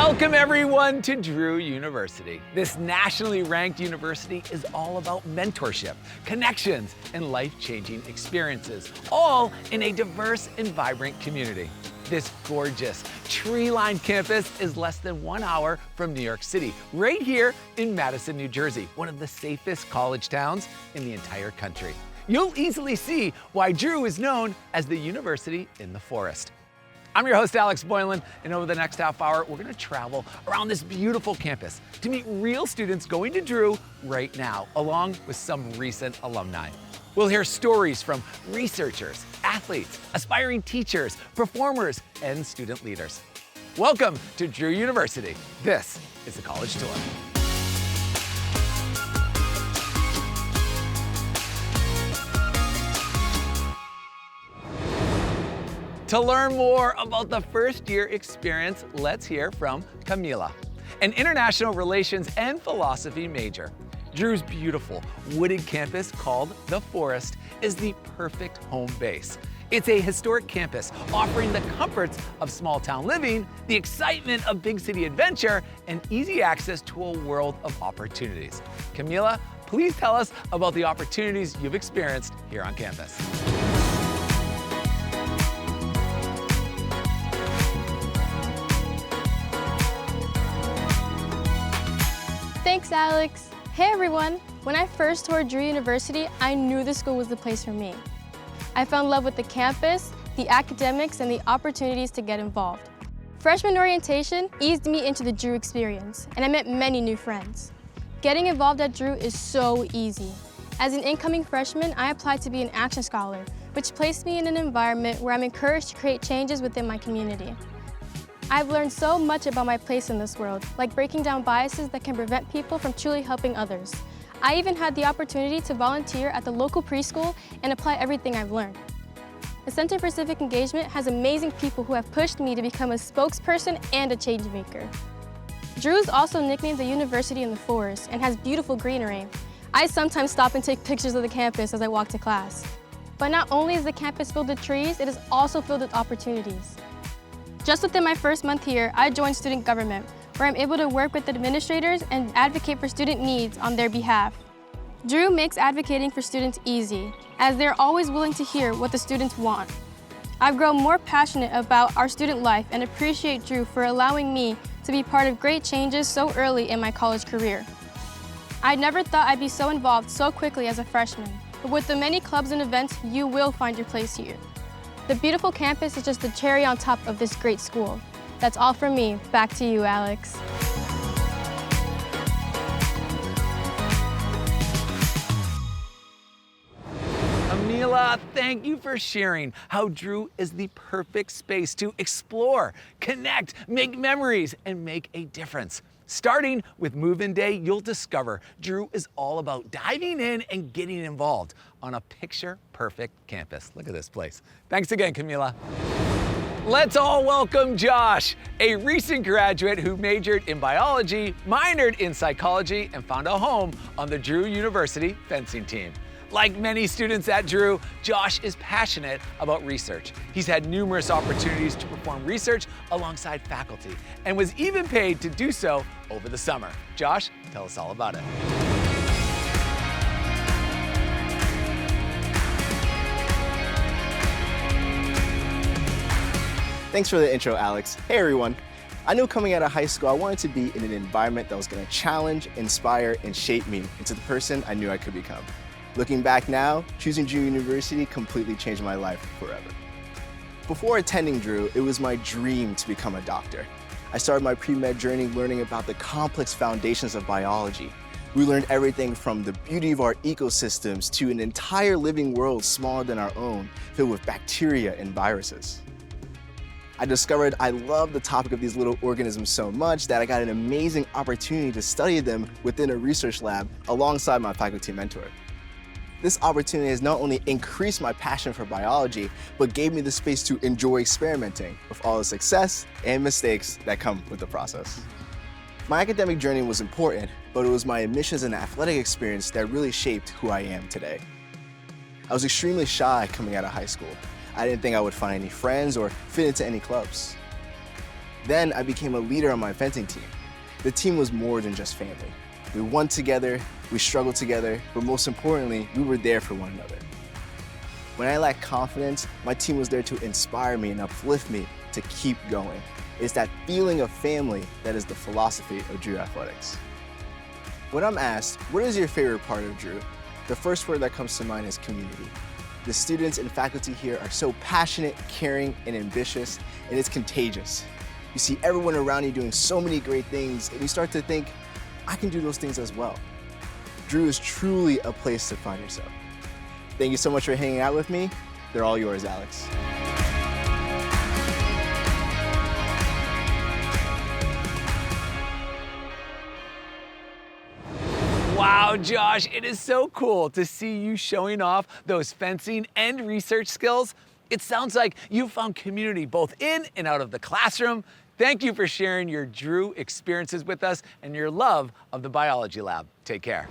Welcome everyone to Drew University. This nationally ranked university is all about mentorship, connections, and life-changing experiences, all in a diverse and vibrant community. This gorgeous, tree-lined campus is less than 1 hour from New York City, right here in Madison, New Jersey, one of the safest college towns in the entire country. You'll easily see why Drew is known as the University in the Forest. I'm your host, Alex Boylan, and over the next half hour, we're gonna travel around this beautiful campus to meet real students going to Drew right now, along with some recent alumni. We'll hear stories from researchers, athletes, aspiring teachers, performers, and student leaders. Welcome to Drew University. This is the College Tour. To learn more about the first year experience, let's hear from Camila, an international relations and philosophy major. Drew's beautiful wooded campus called The Forest is the perfect home base. It's a historic campus offering the comforts of small town living, the excitement of big city adventure, and easy access to a world of opportunities. Camila, please tell us about the opportunities you've experienced here on campus. Thanks, Alex. Hey everyone. When I first toured Drew University, I knew the school was the place for me. I fell in love with the campus, the academics, and the opportunities to get involved. Freshman orientation eased me into the Drew experience, and I met many new friends. Getting involved at Drew is so easy. As an incoming freshman, I applied to be an action scholar, which placed me in an environment where I'm encouraged to create changes within my community. I've learned so much about my place in this world, like breaking down biases that can prevent people from truly helping others. I even had the opportunity to volunteer at the local preschool and apply everything I've learned. The Center for Civic Engagement has amazing people who have pushed me to become a spokesperson and a change maker. Drew is also nicknamed the University in the Forest and has beautiful greenery. I sometimes stop and take pictures of the campus as I walk to class. But not only is the campus filled with trees, it is also filled with opportunities. Just within my first month here, I joined student government, where I'm able to work with administrators and advocate for student needs on their behalf. Drew makes advocating for students easy, as they're always willing to hear what the students want. I've grown more passionate about our student life and appreciate Drew for allowing me to be part of great changes so early in my college career. I never thought I'd be so involved so quickly as a freshman, but with the many clubs and events, you will find your place here. The beautiful campus is just the cherry on top of this great school. That's all from me. Back to you, Alex. Camila, thank you for sharing how Drew is the perfect space to explore, connect, make memories, and make a difference. Starting with move-in day, you'll discover Drew is all about diving in and getting involved on a picture-perfect campus. Look at this place. Thanks again, Camila. Let's all welcome Josh, a recent graduate who majored in biology, minored in psychology, and found a home on the Drew University fencing team. Like many students at Drew, Josh is passionate about research. He's had numerous opportunities to perform research alongside faculty and was even paid to do so over the summer. Josh, tell us all about it. Thanks for the intro, Alex. Hey everyone. I knew coming out of high school I wanted to be in an environment that was going to challenge, inspire, and shape me into the person I knew I could become. Looking back now, choosing Drew University completely changed my life forever. Before attending Drew, it was my dream to become a doctor. I started my pre-med journey learning about the complex foundations of biology. We learned everything from the beauty of our ecosystems to an entire living world smaller than our own, filled with bacteria and viruses. I discovered I loved the topic of these little organisms so much that I got an amazing opportunity to study them within a research lab alongside my faculty mentor. This opportunity has not only increased my passion for biology, but gave me the space to enjoy experimenting with all the success and mistakes that come with the process. My academic journey was important, but it was my admissions and athletic experience that really shaped who I am today. I was extremely shy coming out of high school. I didn't think I would find any friends or fit into any clubs. Then I became a leader on my fencing team. The team was more than just family. We won together, we struggled together, but most importantly, we were there for one another. When I lacked confidence, my team was there to inspire me and uplift me to keep going. It's that feeling of family that is the philosophy of Drew Athletics. When I'm asked, what is your favorite part of Drew? The first word that comes to mind is community. The students and faculty here are so passionate, caring, and ambitious, and it's contagious. You see everyone around you doing so many great things, and you start to think, I can do those things as well. Drew is truly a place to find yourself. Thank you so much for hanging out with me. They're all yours, Alex. Wow, Josh, it is so cool to see you showing off those fencing and research skills. It sounds like you found community both in and out of the classroom. Thank you for sharing your Drew experiences with us and your love of the biology lab. Take care.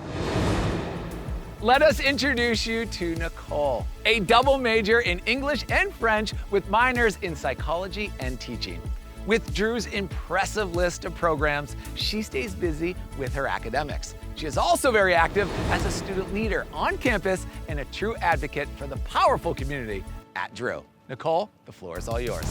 Let us introduce you to Nicole, a double major in English and French with minors in psychology and teaching. With Drew's impressive list of programs, she stays busy with her academics. She is also very active as a student leader on campus and a true advocate for the powerful community at Drew. Nicole, the floor is all yours.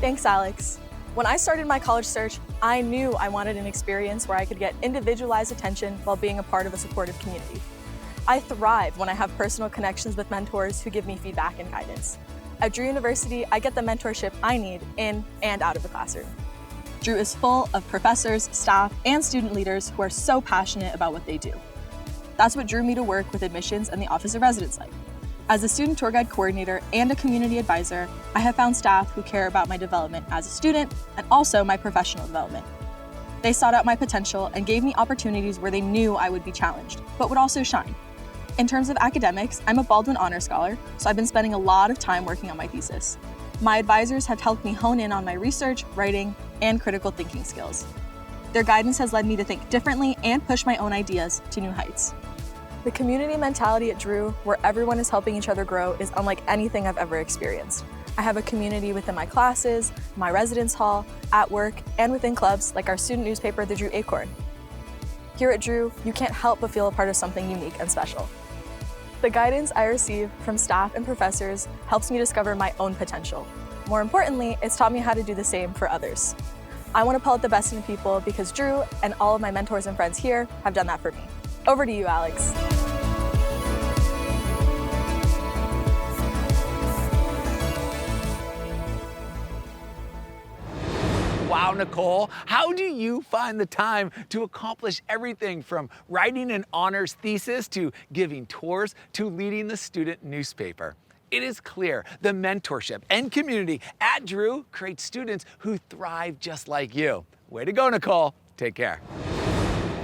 Thanks, Alex. When I started my college search, I knew I wanted an experience where I could get individualized attention while being a part of a supportive community. I thrive when I have personal connections with mentors who give me feedback and guidance. At Drew University, I get the mentorship I need in and out of the classroom. Drew is full of professors, staff, and student leaders who are so passionate about what they do. That's what drew me to work with admissions and the Office of Residence Life. As a student tour guide coordinator and a community advisor, I have found staff who care about my development as a student and also my professional development. They sought out my potential and gave me opportunities where they knew I would be challenged, but would also shine. In terms of academics, I'm a Baldwin Honor Scholar, so I've been spending a lot of time working on my thesis. My advisors have helped me hone in on my research, writing, and critical thinking skills. Their guidance has led me to think differently and push my own ideas to new heights. The community mentality at Drew, where everyone is helping each other grow, is unlike anything I've ever experienced. I have a community within my classes, my residence hall, at work, and within clubs like our student newspaper, the Drew Acorn. Here at Drew, you can't help but feel a part of something unique and special. The guidance I receive from staff and professors helps me discover my own potential. More importantly, it's taught me how to do the same for others. I want to pull out the best in people because Drew and all of my mentors and friends here have done that for me. Over to you, Alex. Wow, Nicole, how do you find the time to accomplish everything from writing an honors thesis to giving tours to leading the student newspaper? It is clear the mentorship and community at Drew creates students who thrive just like you. Way to go, Nicole. Take care.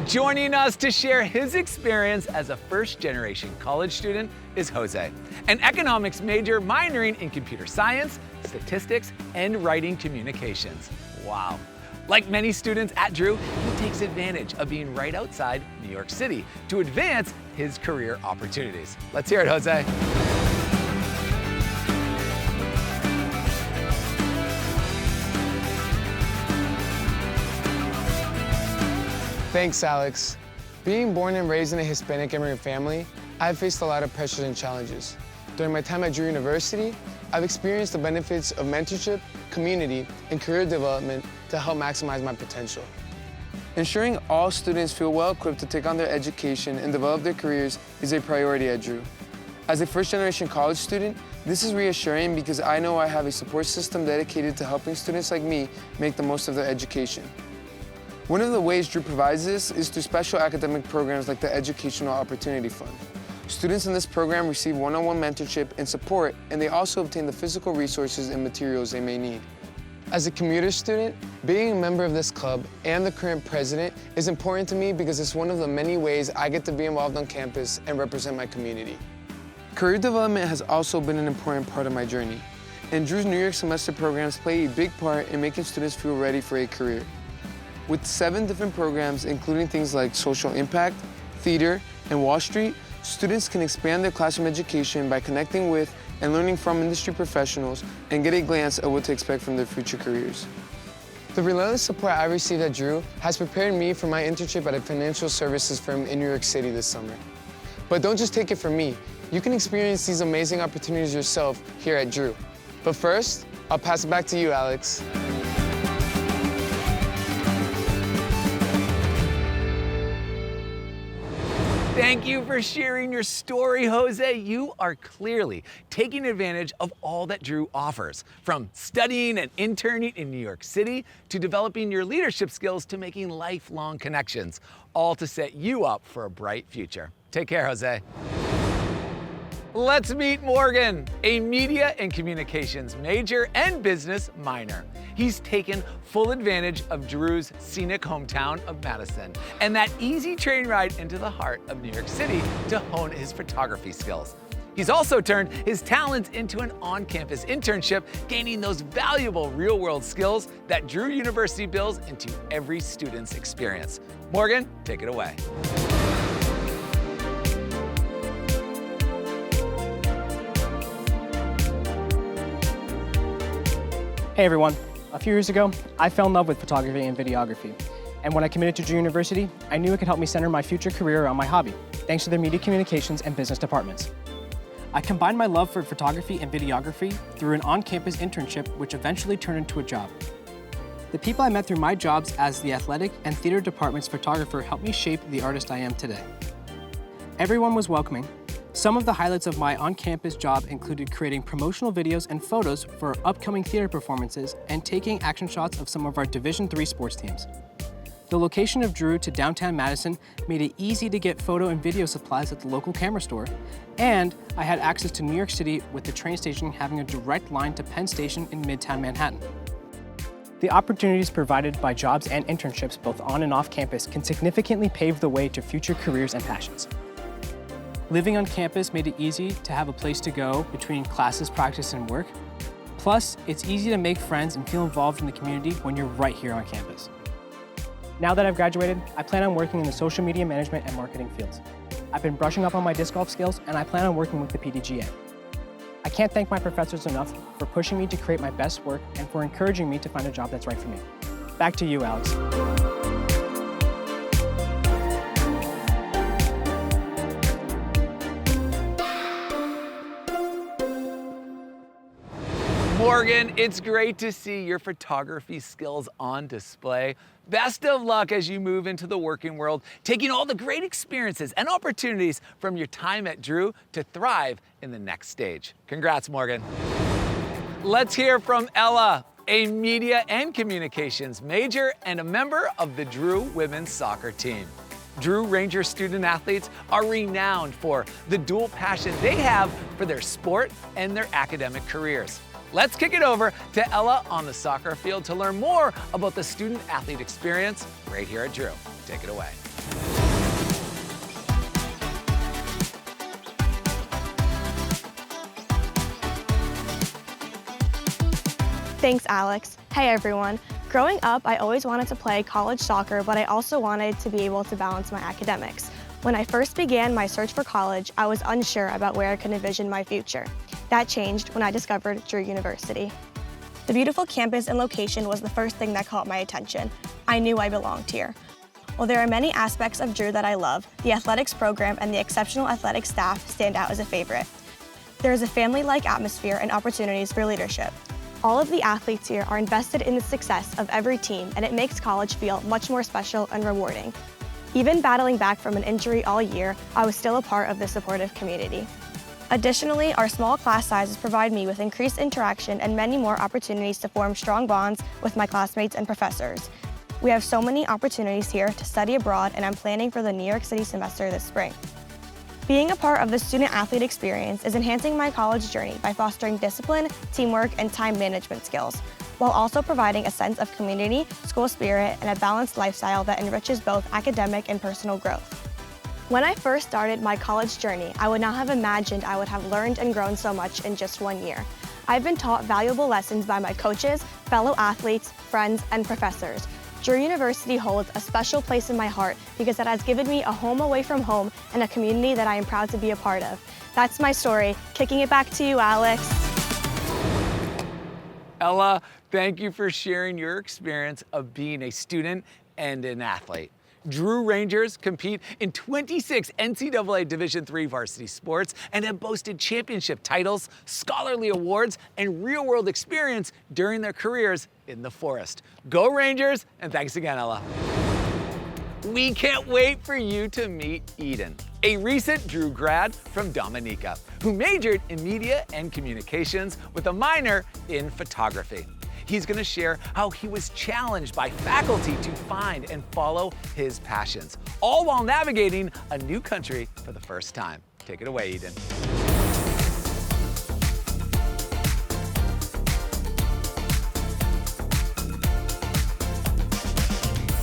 Joining us to share his experience as a first-generation college student is Jose, an economics major minoring in computer science, statistics, and writing communications. Wow. Like many students at Drew, he takes advantage of being right outside New York City to advance his career opportunities. Let's hear it, Jose. Thanks, Alex. Being born and raised in a Hispanic immigrant family, I've faced a lot of pressures and challenges. During my time at Drew University, I've experienced the benefits of mentorship, community, and career development to help maximize my potential. Ensuring all students feel well equipped to take on their education and develop their careers is a priority at Drew. As a first-generation college student, this is reassuring because I know I have a support system dedicated to helping students like me make the most of their education. One of the ways Drew provides this is through special academic programs like the Educational Opportunity Fund. Students in this program receive one-on-one mentorship and support, and they also obtain the physical resources and materials they may need. As a commuter student, being a member of this club and the current president is important to me because it's one of the many ways I get to be involved on campus and represent my community. Career development has also been an important part of my journey, and Drew's New York semester programs play a big part in making students feel ready for a career. With 7 different programs, including things like social impact, theater, and Wall Street, students can expand their classroom education by connecting with and learning from industry professionals and get a glance at what to expect from their future careers. The relentless support I received at Drew has prepared me for my internship at a financial services firm in New York City this summer. But don't just take it from me. You can experience these amazing opportunities yourself here at Drew. But first, I'll pass it back to you, Alex. Thank you for sharing your story, Jose. You are clearly taking advantage of all that Drew offers, from studying and interning in New York City to developing your leadership skills to making lifelong connections, all to set you up for a bright future. Take care, Jose. Let's meet Morgan, a media and communications major and business minor. He's taken full advantage of Drew's scenic hometown of Madison and that easy train ride into the heart of New York City to hone his photography skills. He's also turned his talents into an on-campus internship, gaining those valuable real-world skills that Drew University builds into every student's experience. Morgan, take it away. Hey everyone, a few years ago, I fell in love with photography and videography. And when I committed to Drew University, I knew it could help me center my future career around my hobby, thanks to their media communications and business departments. I combined my love for photography and videography through an on-campus internship, which eventually turned into a job. The people I met through my jobs as the athletic and theater department's photographer helped me shape the artist I am today. Everyone was welcoming. Some of the highlights of my on-campus job included creating promotional videos and photos for upcoming theater performances and taking action shots of some of our Division III sports teams. The location of Drew to downtown Madison made it easy to get photo and video supplies at the local camera store, and I had access to New York City with the train station having a direct line to Penn Station in Midtown Manhattan. The opportunities provided by jobs and internships both on and off campus can significantly pave the way to future careers and passions. Living on campus made it easy to have a place to go between classes, practice, and work. Plus, it's easy to make friends and feel involved in the community when you're right here on campus. Now that I've graduated, I plan on working in the social media management and marketing fields. I've been brushing up on my disc golf skills, and I plan on working with the PDGA. I can't thank my professors enough for pushing me to create my best work and for encouraging me to find a job that's right for me. Back to you, Alex. Morgan, it's great to see your photography skills on display. Best of luck as you move into the working world, taking all the great experiences and opportunities from your time at Drew to thrive in the next stage. Congrats, Morgan. Let's hear from Ella, a media and communications major and a member of the Drew women's soccer team. Drew Ranger student athletes are renowned for the dual passion they have for their sport and their academic careers. Let's kick it over to Ella on the soccer field to learn more about the student-athlete experience right here at Drew. Take it away. Thanks, Alex. Hey, everyone. Growing up, I always wanted to play college soccer, but I also wanted to be able to balance my academics. When I first began my search for college, I was unsure about where I could envision my future. That changed when I discovered Drew University. The beautiful campus and location was the first thing that caught my attention. I knew I belonged here. While there are many aspects of Drew that I love, the athletics program and the exceptional athletic staff stand out as a favorite. There is a family-like atmosphere and opportunities for leadership. All of the athletes here are invested in the success of every team, and it makes college feel much more special and rewarding. Even battling back from an injury all year, I was still a part of the supportive community. Additionally, our small class sizes provide me with increased interaction and many more opportunities to form strong bonds with my classmates and professors. We have so many opportunities here to study abroad, and I'm planning for the New York City semester this spring. Being a part of the student-athlete experience is enhancing my college journey by fostering discipline, teamwork, and time management skills, while also providing a sense of community, school spirit, and a balanced lifestyle that enriches both academic and personal growth. When I first started my college journey, I would not have imagined I would have learned and grown so much in just 1 year. I've been taught valuable lessons by my coaches, fellow athletes, friends, and professors. Drew University holds a special place in my heart because it has given me a home away from home and a community that I am proud to be a part of. That's my story. Kicking it back to you, Alex. Ella, thank you for sharing your experience of being a student and an athlete. Drew Rangers compete in 26 NCAA Division III varsity sports and have boasted championship titles, scholarly awards, and real-world experience during their careers in the forest. Go Rangers, and thanks again, Ella. We can't wait for you to meet Eden, a recent Drew grad from Dominica, who majored in media and communications with a minor in photography. He's going to share how he was challenged by faculty to find and follow his passions, all while navigating a new country for the first time. Take it away, Eden.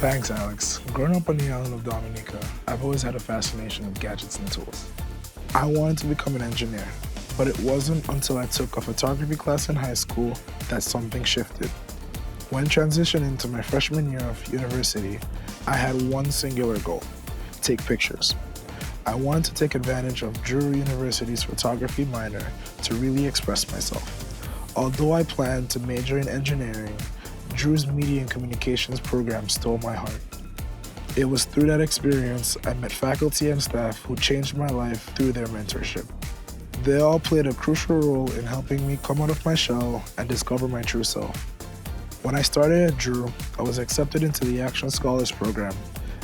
Thanks, Alex. Growing up on the island of Dominica, I've always had a fascination with gadgets and tools. I wanted to become an engineer, but it wasn't until I took a photography class in high school that something shifted. When transitioning into my freshman year of university, I had one singular goal: take pictures. I wanted to take advantage of Drew University's photography minor to really express myself. Although I planned to major in engineering, Drew's media and communications program stole my heart. It was through that experience I met faculty and staff who changed my life through their mentorship. They all played a crucial role in helping me come out of my shell and discover my true self. When I started at Drew, I was accepted into the Action Scholars program.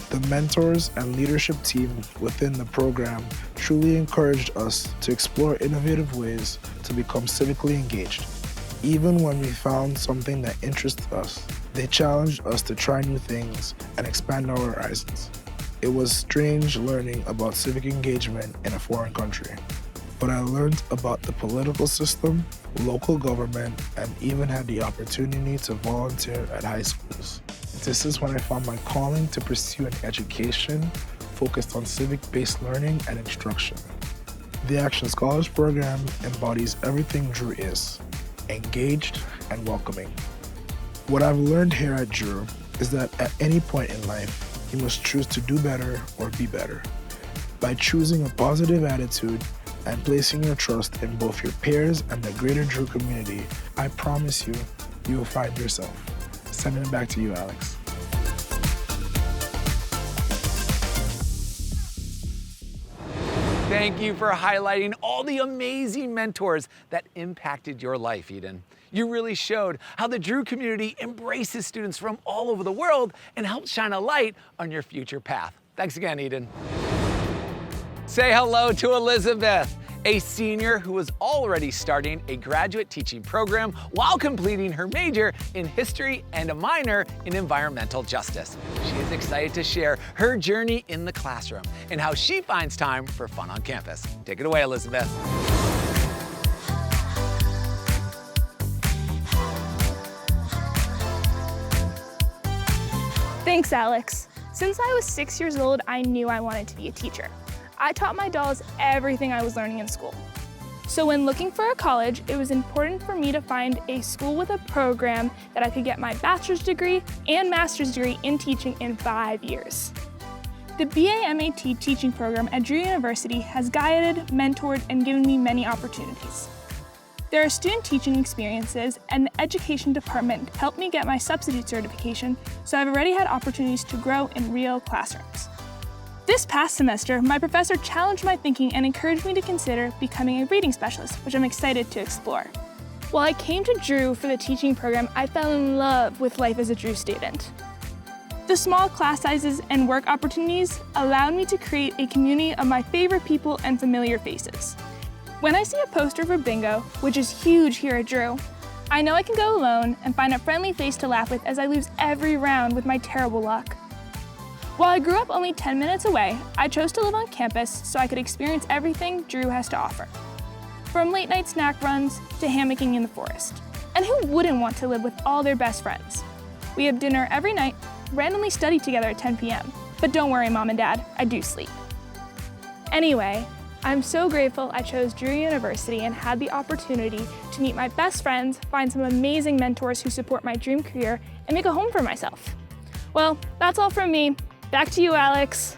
The mentors and leadership team within the program truly encouraged us to explore innovative ways to become civically engaged. Even when we found something that interested us, they challenged us to try new things and expand our horizons. It was strange learning about civic engagement in a foreign country, but I learned about the political system, local government, and even had the opportunity to volunteer at high schools. This is when I found my calling to pursue an education focused on civic-based learning and instruction. The Action Scholars program embodies everything Drew is: engaged and welcoming. What I've learned here at Drew is that at any point in life, you must choose to do better or be better. By choosing a positive attitude and placing your trust in both your peers and the greater Drew community, I promise you, you will find yourself. Sending it back to you, Alex. Thank you for highlighting all the amazing mentors that impacted your life, Eden. You really showed how the Drew community embraces students from all over the world and helps shine a light on your future path. Thanks again, Eden. Say hello to Elizabeth, a senior who is already starting a graduate teaching program while completing her major in history and a minor in environmental justice. She is excited to share her journey in the classroom and how she finds time for fun on campus. Take it away, Elizabeth. Thanks, Alex. Since I was 6 years old, I knew I wanted to be a teacher. I taught my dolls everything I was learning in school. So when looking for a college, it was important for me to find a school with a program that I could get my bachelor's degree and master's degree in teaching in 5 years. The BA-MAT teaching program at Drew University has guided, mentored, and given me many opportunities. There are student teaching experiences, and the education department helped me get my substitute certification, so I've already had opportunities to grow in real classrooms. This past semester, my professor challenged my thinking and encouraged me to consider becoming a reading specialist, which I'm excited to explore. While I came to Drew for the teaching program, I fell in love with life as a Drew student. The small class sizes and work opportunities allowed me to create a community of my favorite people and familiar faces. When I see a poster for bingo, which is huge here at Drew, I know I can go alone and find a friendly face to laugh with as I lose every round with my terrible luck. While I grew up only 10 minutes away, I chose to live on campus so I could experience everything Drew has to offer. From late night snack runs to hammocking in the forest. And who wouldn't want to live with all their best friends? We have dinner every night, randomly study together at 10 p.m. But don't worry, Mom and Dad, I do sleep. Anyway, I'm so grateful I chose Drew University and had the opportunity to meet my best friends, find some amazing mentors who support my dream career, and make a home for myself. Well, that's all from me. Back to you, Alex.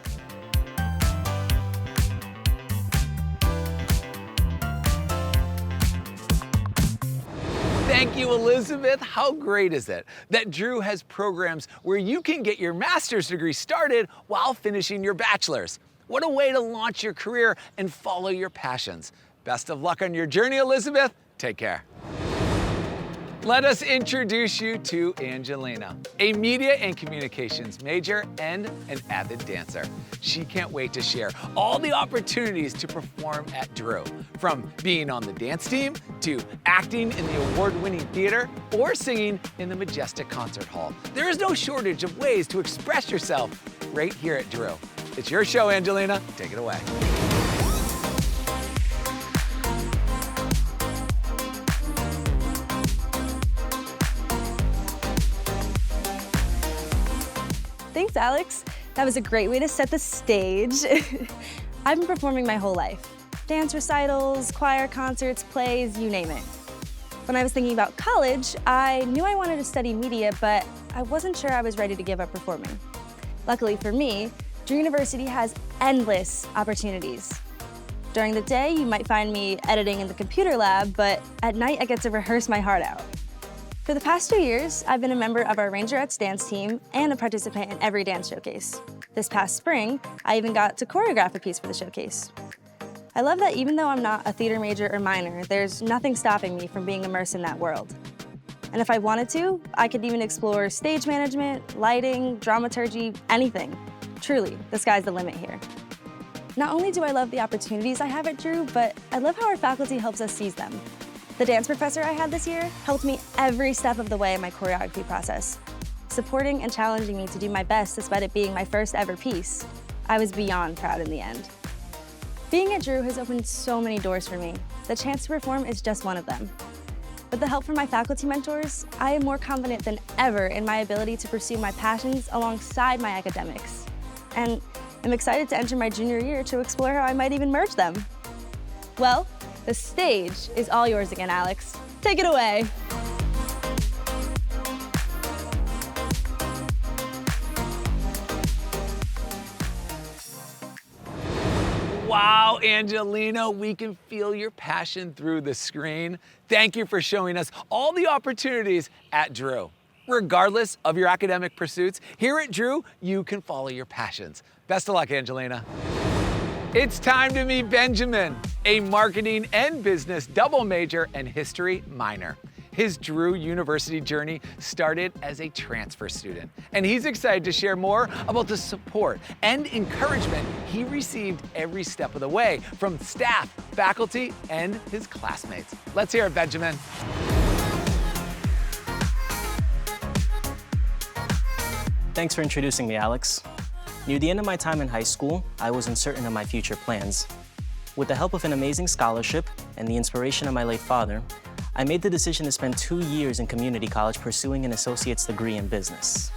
Thank you, Elizabeth. How great is it that Drew has programs where you can get your master's degree started while finishing your bachelor's? What a way to launch your career and follow your passions. Best of luck on your journey, Elizabeth. Take care. Let us introduce you to Angelina, a media and communications major and an avid dancer. She can't wait to share all the opportunities to perform at Drew, from being on the dance team to acting in the award-winning theater or singing in the majestic concert hall. There is no shortage of ways to express yourself right here at Drew. It's your show, Angelina. Take it away. Thanks, Alex. That was a great way to set the stage. I've been performing my whole life. Dance recitals, choir concerts, plays, you name it. When I was thinking about college, I knew I wanted to study media, but I wasn't sure I was ready to give up performing. Luckily for me, Drew University has endless opportunities. During the day, you might find me editing in the computer lab, but at night I get to rehearse my heart out. For the past 2 years, I've been a member of our Rangerettes dance team and a participant in every dance showcase. This past spring, I even got to choreograph a piece for the showcase. I love that even though I'm not a theater major or minor, there's nothing stopping me from being immersed in that world. And if I wanted to, I could even explore stage management, lighting, dramaturgy, anything. Truly, the sky's the limit here. Not only do I love the opportunities I have at Drew, but I love how our faculty helps us seize them. The dance professor I had this year helped me every step of the way in my choreography process, supporting and challenging me to do my best despite it being my first ever piece. I was beyond proud in the end. Being at Drew has opened so many doors for me. The chance to perform is just one of them. With the help from my faculty mentors, I am more confident than ever in my ability to pursue my passions alongside my academics. And I'm excited to enter my junior year to explore how I might even merge them. Well, the stage is all yours again, Alex. Take it away. Wow, Angelina, we can feel your passion through the screen. Thank you for showing us all the opportunities at Drew. Regardless of your academic pursuits, here at Drew, you can follow your passions. Best of luck, Angelina. It's time to meet Benjamin, a marketing and business double major and history minor. His Drew University journey started as a transfer student, and he's excited to share more about the support and encouragement he received every step of the way from staff, faculty, and his classmates. Let's hear it, Benjamin. Thanks for introducing me, Alex. Near the end of my time in high school, I was uncertain of my future plans. With the help of an amazing scholarship and the inspiration of my late father, I made the decision to spend 2 years in community college pursuing an associate's degree in business.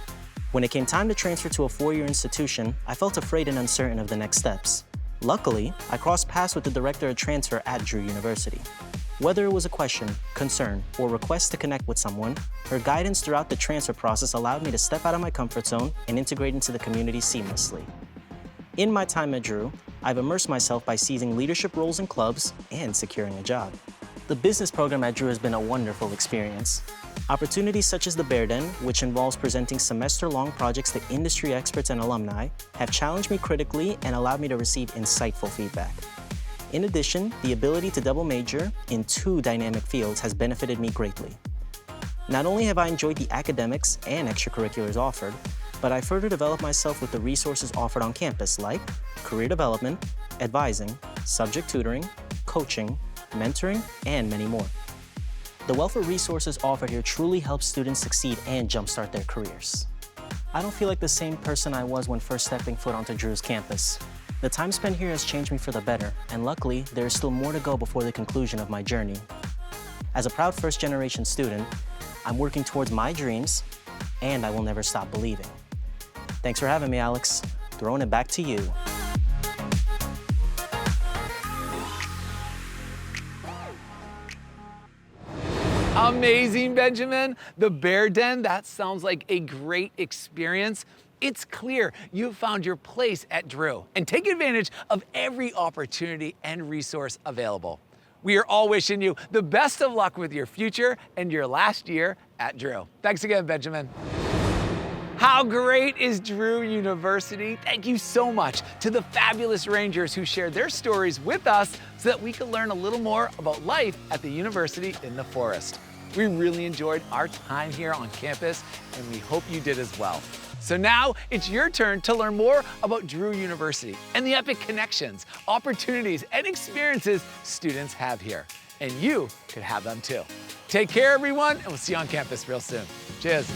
When it came time to transfer to a 4-year institution, I felt afraid and uncertain of the next steps. Luckily, I crossed paths with the director of transfer at Drew University. Whether it was a question, concern, or request to connect with someone, her guidance throughout the transfer process allowed me to step out of my comfort zone and integrate into the community seamlessly. In my time at Drew, I've immersed myself by seizing leadership roles in clubs and securing a job. The business program at Drew has been a wonderful experience. Opportunities such as the Bear Den, which involves presenting semester-long projects to industry experts and alumni, have challenged me critically and allowed me to receive insightful feedback. In addition, the ability to double major in 2 dynamic fields has benefited me greatly. Not only have I enjoyed the academics and extracurriculars offered, but I further developed myself with the resources offered on campus like career development, advising, subject tutoring, coaching, mentoring, and many more. The wealth of resources offered here truly helps students succeed and jumpstart their careers. I don't feel like the same person I was when first stepping foot onto Drew's campus. The time spent here has changed me for the better, and luckily, there is still more to go before the conclusion of my journey. As a proud first-generation student, I'm working towards my dreams, and I will never stop believing. Thanks for having me, Alex. Throwing it back to you. Amazing, Benjamin. The Bear Den, that sounds like a great experience. It's clear you've found your place at Drew, and take advantage of every opportunity and resource available. We are all wishing you the best of luck with your future and your last year at Drew. Thanks again, Benjamin. How great is Drew University? Thank you so much to the fabulous Rangers who shared their stories with us so that we could learn a little more about life at the university in the forest. We really enjoyed our time here on campus, and we hope you did as well. So now it's your turn to learn more about Drew University and the epic connections, opportunities, and experiences students have here. And you could have them too. Take care, everyone, and we'll see you on campus real soon. Cheers.